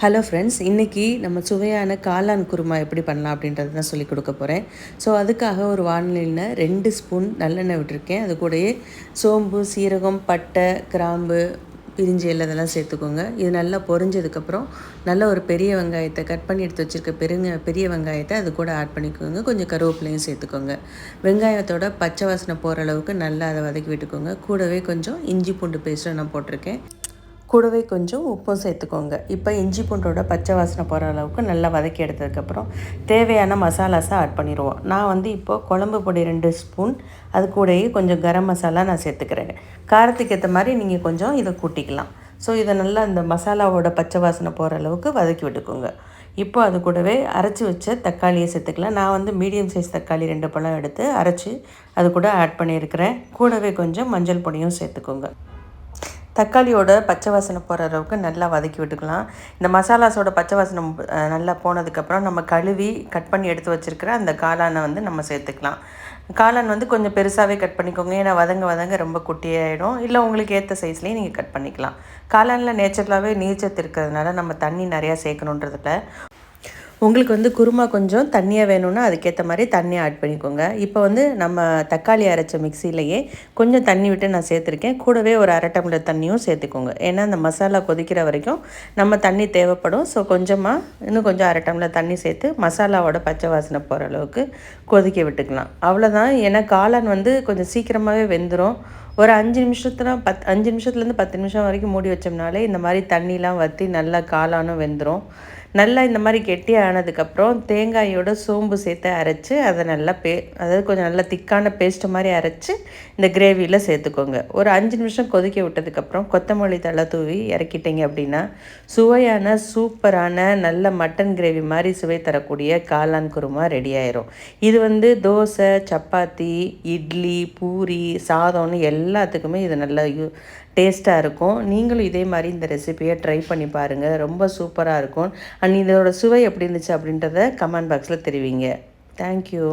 Hello friends, இன்றைக்கி நம்ம சுவையான காளான் குருமா எப்படி பண்ணலாம் அப்படின்றது தான் சொல்லிக் கொடுக்க போகிறேன். ஸோ அதுக்காக ஒரு வானிலையில் 2 ஸ்பூன் நல்லெண்ணெய் விட்டுருக்கேன். அது கூடயே சோம்பு, சீரகம், பட்டை, கிராம்பு, பிரிஞ்சி இலை இதெல்லாம் சேர்த்துக்கோங்க. இது நல்லா பொரிஞ்சதுக்கப்புறம் நல்ல ஒரு பெரிய வெங்காயத்தை கட் பண்ணி எடுத்து வச்சுருக்க பெரிய வெங்காயத்தை அது கூட ஆட் பண்ணிக்கோங்க. கொஞ்சம் கருவேப்பிலையும் சேர்த்துக்கோங்க. வெங்காயத்தோட பச்சை வாசனை போகிற அளவுக்கு நல்லா அதை வதக்கி விட்டுக்கோங்க. கூடவே கொஞ்சம் இஞ்சி பூண்டு பேஸ்ட்டும் நான் போட்டிருக்கேன். கூடவே கொஞ்சம் உப்பும் சேர்த்துக்கோங்க. இப்போ இஞ்சி பூண்டோட பச்சை வாசனை போகிற அளவுக்கு நல்லா வதக்கி எடுத்ததுக்கப்புறம் தேவையான மசாலாஸை ஆட் பண்ணிடுவோம். நான் இப்போது குழம்பு பொடி 2 ஸ்பூன், அது கூடயே கொஞ்சம் கரம் மசாலா நான் சேர்த்துக்கிறேன். காரத்துக்கு ஏற்ற மாதிரி நீங்கள் கொஞ்சம் இதை கூட்டிக்கலாம். ஸோ இதை நல்லா இந்த மசாலாவோட பச்சை வாசனை போகிற அளவுக்கு வதக்கி விட்டுக்கோங்க. இப்போ அது கூடவே அரைச்சி வச்ச தக்காளியை சேர்த்துக்கலாம். நான் மீடியம் சைஸ் தக்காளி 2 பழம் எடுத்து அரைச்சி அது கூட ஆட் பண்ணியிருக்கிறேன். கூடவே கொஞ்சம் மஞ்சள் பொடியும் சேர்த்துக்கோங்க. தக்காளியோட பச்சை வாசனை போகிற அளவுக்கு நல்லா வதக்கி விட்டுக்கலாம். இந்த மசாலாஸோட பச்சை வாசனை நல்லா போனதுக்கப்புறம் நம்ம கழுவி கட் பண்ணி எடுத்து வச்சுருக்கிற அந்த காளானை நம்ம சேர்த்துக்கலாம். காளான் கொஞ்சம் பெருசாகவே கட் பண்ணிக்கோங்க. ஏன்னா வதங்க ரொம்ப குட்டியாகிடும். இல்லை உங்களுக்கு ஏற்ற சைஸ்லேயும் நீங்கள் கட் பண்ணிக்கலாம். காளானில் நேச்சுரலாகவே நீர்ச்சத்து இருக்கிறதுனால நம்ம தண்ணி நிறையா சேர்க்கணுன்றதில்ல. உங்களுக்கு குருமா கொஞ்சம் தண்ணியாக வேணும்னா அதுக்கேற்ற மாதிரி தண்ணி ஆட் பண்ணிக்கோங்க. இப்போ நம்ம தக்காளி அரைச்ச மிக்சியிலையே கொஞ்சம் தண்ணி விட்டு நான் சேர்த்துருக்கேன். கூடவே ஒரு 1/2 டம்ளர் தண்ணியும் சேர்த்துக்கோங்க. ஏன்னா அந்த மசாலா கொதிக்கிற வரைக்கும் நம்ம தண்ணி தேவைப்படும். ஸோ இன்னும் கொஞ்சம் 1/2 டம்ளர் தண்ணி சேர்த்து மசாலாவோட பச்சை வாசனை போகிற அளவுக்கு கொதிக்க விட்டுக்கலாம். அவ்வளோதான். ஏன்னா காளான் கொஞ்சம் சீக்கிரமாகவே வெந்துடும். ஒரு 5 நிமிஷத்துலேருந்து 10 நிமிஷம் வரைக்கும் மூடி வச்சோம்னாலே இந்த மாதிரி தண்ணிலாம் வற்றி நல்லா காளானும் வெந்துடும். நல்லா இந்த மாதிரி கெட்டியாக ஆனதுக்கப்புறம் தேங்காயோட சோம்பு சேர்த்து அரைச்சி அதை நல்லா அதாவது கொஞ்சம் நல்லா திக்கான பேஸ்ட்டு மாதிரி அரைச்சி இந்த கிரேவியில் சேர்த்துக்கோங்க. ஒரு 5 நிமிஷம் கொதிக்க விட்டதுக்கப்புறம் கொத்தமல்லி தழை தூவி இறக்கிட்டீங்க அப்படின்னா சுவையான சூப்பரான நல்ல மட்டன் கிரேவி மாதிரி சுவை தரக்கூடிய காளான் குருமா ரெடி ஆயிரும். இது தோசை, சப்பாத்தி, இட்லி, பூரி, சாதம்னு எல்லாத்துக்குமே இது நல்லா டேஸ்ட்டாக இருக்கும். நீங்களும் இதே மாதிரி இந்த ரெசிபியை ட்ரை பண்ணி பாருங்கள். ரொம்ப சூப்பராக இருக்கும். அண்ட் இதோட சுவை எப்படி இருந்துச்சு அப்படின்றத கமெண்ட் பாக்ஸில் தெரிவிங்க. தேங்க்யூ.